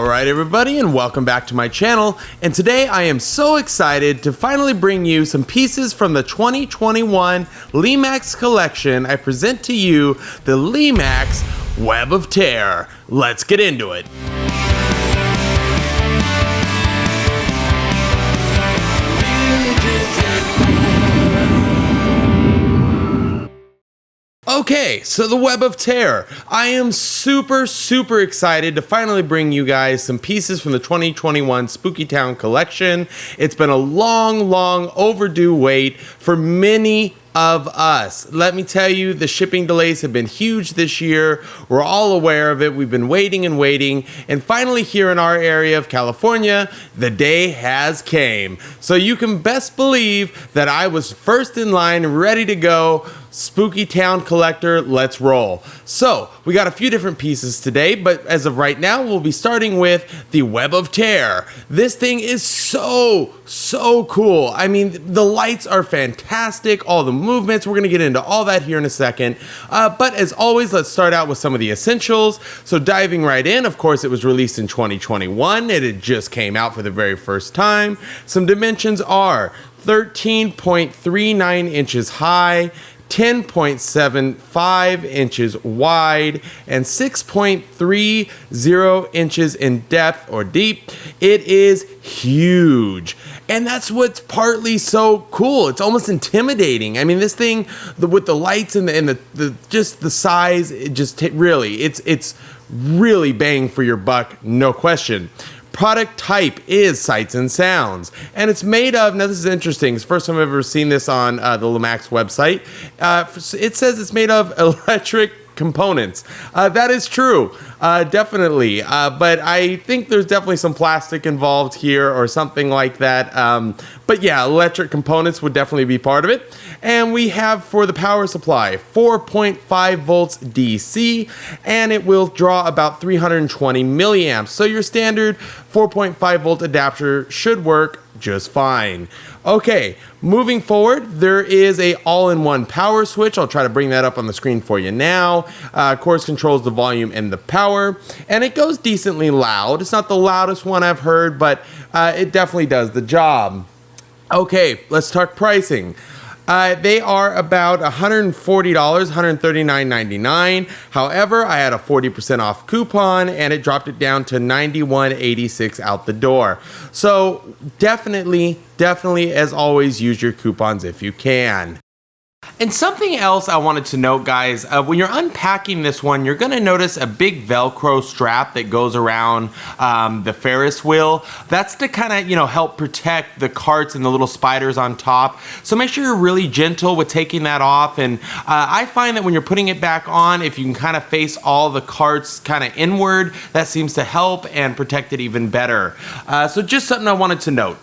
Alright everybody, and welcome back to my channel, and today I am so excited to finally bring you some pieces from the 2021 Lemax collection. I present to you the Lemax Web of Terror. Let's get into it. Okay, so the Web of Terror. I am super excited to finally bring you guys some pieces from the 2021 Spooky Town collection. It's been a long overdue wait for many of us. Let me tell you, the shipping delays have been huge this year. We're all aware of it. We've been waiting, and finally here in our area of California, the day has came. So you can best believe that I was first in line, ready to go. Spooky Town collector, let's roll. So we got a few different pieces today, but as of right now, we'll be starting with the Web of Terror. This thing is so cool. I mean, the lights are fantastic, all the movements, we're gonna get into all that here in a second. But as always, let's start out with some of the essentials. So diving right in, of course, it was released in 2021, and it just came out for the very first time. Some dimensions are 13.39 inches high, 10.75 inches wide, and 6.30 inches in depth or deep. It is huge. And that's what's partly so cool. It's almost intimidating. I mean, this thing, with the lights and the just the size, it just really, it's really bang for your buck, no question. Product type is Sights and Sounds, and it's made of, now this is interesting, it's the first time I've ever seen this on the Lemax website. It says it's made of electric components. That is true, definitely, but I think there's definitely some plastic involved here or something like that. But yeah, electric components would definitely be part of it. And we have, for the power supply, 4.5 volts DC, and it will draw about 320 milliamps. So your standard 4.5 volt adapter should work just fine. Okay, moving forward, there is a all-in-one power switch. I'll try to bring that up on the screen for you now. Of course, controls the volume and the power, and it goes decently loud. It's not the loudest one I've heard, but it definitely does the job. Okay, let's talk pricing. They are about $140, $139.99. However, I had a 40% off coupon and it dropped it down to $91.86 out the door. So definitely, as always, use your coupons if you can. And something else I wanted to note, guys, when you're unpacking this one, you're going to notice a big Velcro strap that goes around the Ferris wheel. That's to kind of, help protect the carts and the little spiders on top. So make sure you're really gentle with taking that off. And I find that when you're putting it back on, if you can kind of face all the carts kind of inward, that seems to help and protect it even better. So just something I wanted to note.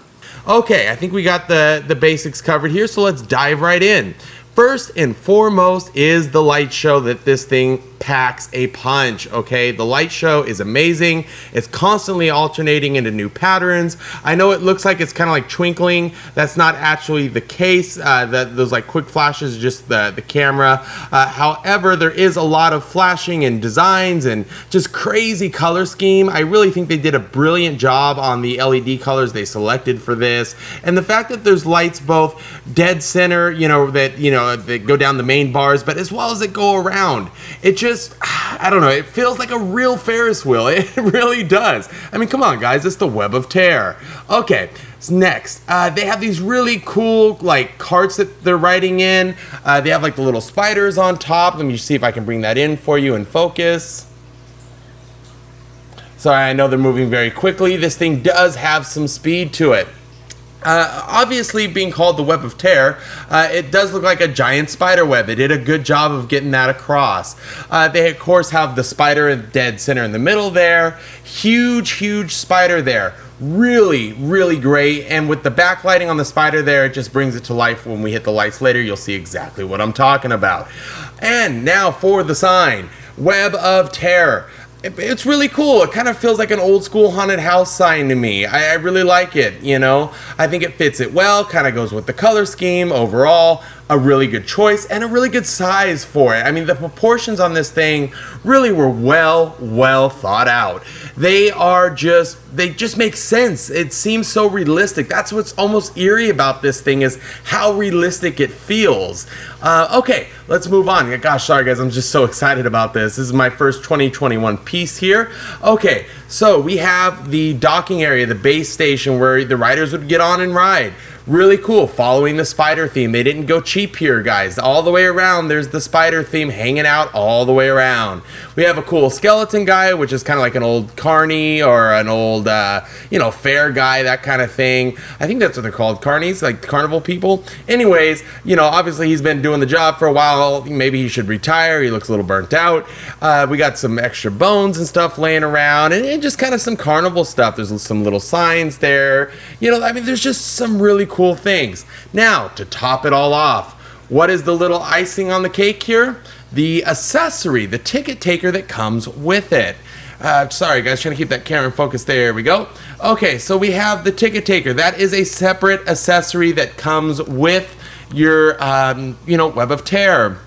Okay, I think we got the basics covered here, so let's dive right in. First and foremost is the light show that this thing packs a punch, okay? The light show is amazing. It's constantly alternating into new patterns. I know it looks like it's kind of like twinkling. That's not actually the case. Those like quick flashes, just the camera. However, there is a lot of flashing and designs and just crazy color scheme. I really think they did a brilliant job on the LED colors they selected for this. And the fact that there's lights both dead center, that go down the main bars, but as well as that go around. It just, I don't know, it feels like a real Ferris wheel. It really does. I mean, come on, guys, it's the Web of Terror. Okay, so next, they have these really cool, like, carts that they're riding in. They have, like, the little spiders on top. Let me see if I can bring that in for you and focus. Sorry, I know they're moving very quickly. This thing does have some speed to it. Obviously, being called the Web of Terror, it does look like a giant spider web. They did a good job of getting that across. They, of course, have the spider dead center in the middle there. Huge spider there. Really great. And with the backlighting on the spider there, it just brings it to life. When we hit the lights later, you'll see exactly what I'm talking about. And now for the sign, Web of Terror. It's really cool. It kind of feels like an old school haunted house sign to me. I really like it, I think it fits it well, kind of goes with the color scheme overall. a really good choice and a really good size for it. I mean, the proportions on this thing really were well thought out. They just make sense. It seems so realistic. That's what's almost eerie about this thing, is how realistic it feels. Okay, let's move on. Gosh, sorry guys, I'm just so excited about this. This is my first 2021 piece here. Okay, so we have the docking area, the base station where the riders would get on and ride. Really cool, following the spider theme. They didn't go cheap here, guys. All the way around, there's the spider theme hanging out all the way around. We have a cool skeleton guy, which is kind of like an old carny or an old, fair guy, that kind of thing. I think that's what they're called, carnies, like carnival people. Anyways, obviously he's been doing the job for a while. Maybe he should retire. He looks a little burnt out. We got some extra bones and stuff laying around, and just kind of some carnival stuff. There's some little signs there. There's just some really cool things. Now, to top it all off, what is the little icing on the cake here? The accessory, the ticket taker that comes with it. Sorry guys, trying to keep that camera in focus. There we go. Okay, so we have the ticket taker. That is a separate accessory that comes with your, Web of Terror.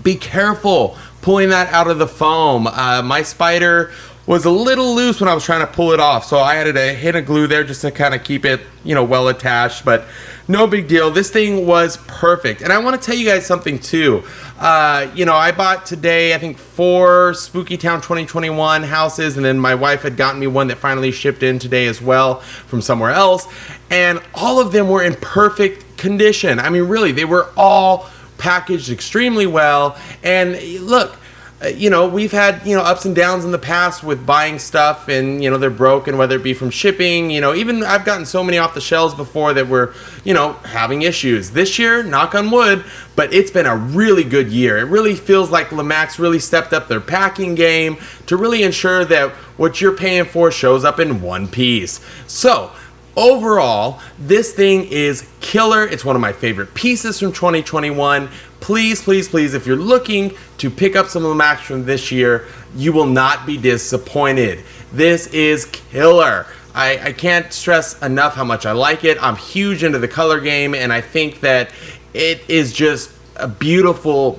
Be careful pulling that out of the foam. My spider was a little loose when I was trying to pull it off, so I had to hit a glue there just to kind of keep it, well attached, but no big deal. This thing was perfect. And I want to tell you guys something too. I bought today, I think, 4 Spooky Town 2021 houses, and then my wife had gotten me one that finally shipped in today as well from somewhere else, and all of them were in perfect condition. I mean, really, they were all packaged extremely well. And look, we've had, ups and downs in the past with buying stuff and, they're broken, whether it be from shipping, even I've gotten so many off the shelves before that were, having issues. This year, knock on wood, but it's been a really good year. It really feels like Lemax really stepped up their packing game to really ensure that what you're paying for shows up in one piece. So, overall, this thing is killer. It's one of my favorite pieces from 2021. Please, if you're looking to pick up some Lemax from this year, you will not be disappointed. This is killer. I can't stress enough how much I like it. I'm huge into the color game, and I think that it is just a beautiful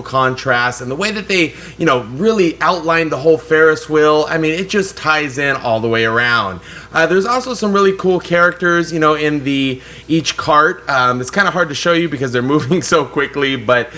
contrast, and the way that they really outlined the whole Ferris wheel, I mean, it just ties in all the way around. There's also some really cool characters in each cart. It's kind of hard to show you because they're moving so quickly, but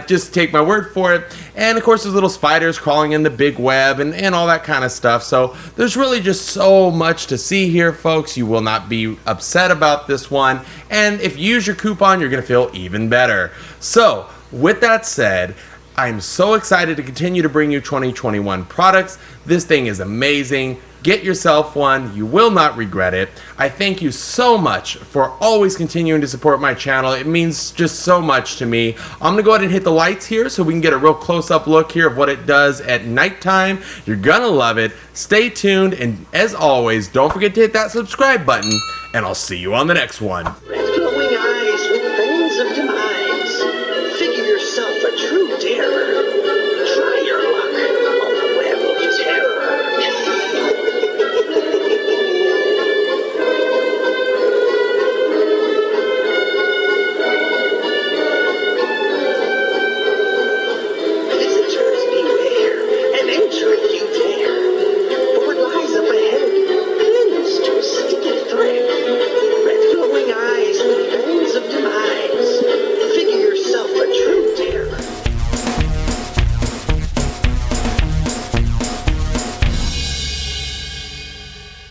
just take my word for it. And of course there's little spiders crawling in the big web and all that kind of stuff. So there's really just so much to see here, folks. You will not be upset about this one, and if you use your coupon, you're gonna feel even better. So, with that said, I'm so excited to continue to bring you 2021 products. This thing is amazing. Get yourself one. You will not regret it. I thank you so much for always continuing to support my channel. It means just so much to me. I'm going to go ahead and hit the lights here so we can get a real close-up look here of what it does at nighttime. You're going to love it. Stay tuned, and as always, don't forget to hit that subscribe button, and I'll see you on the next one.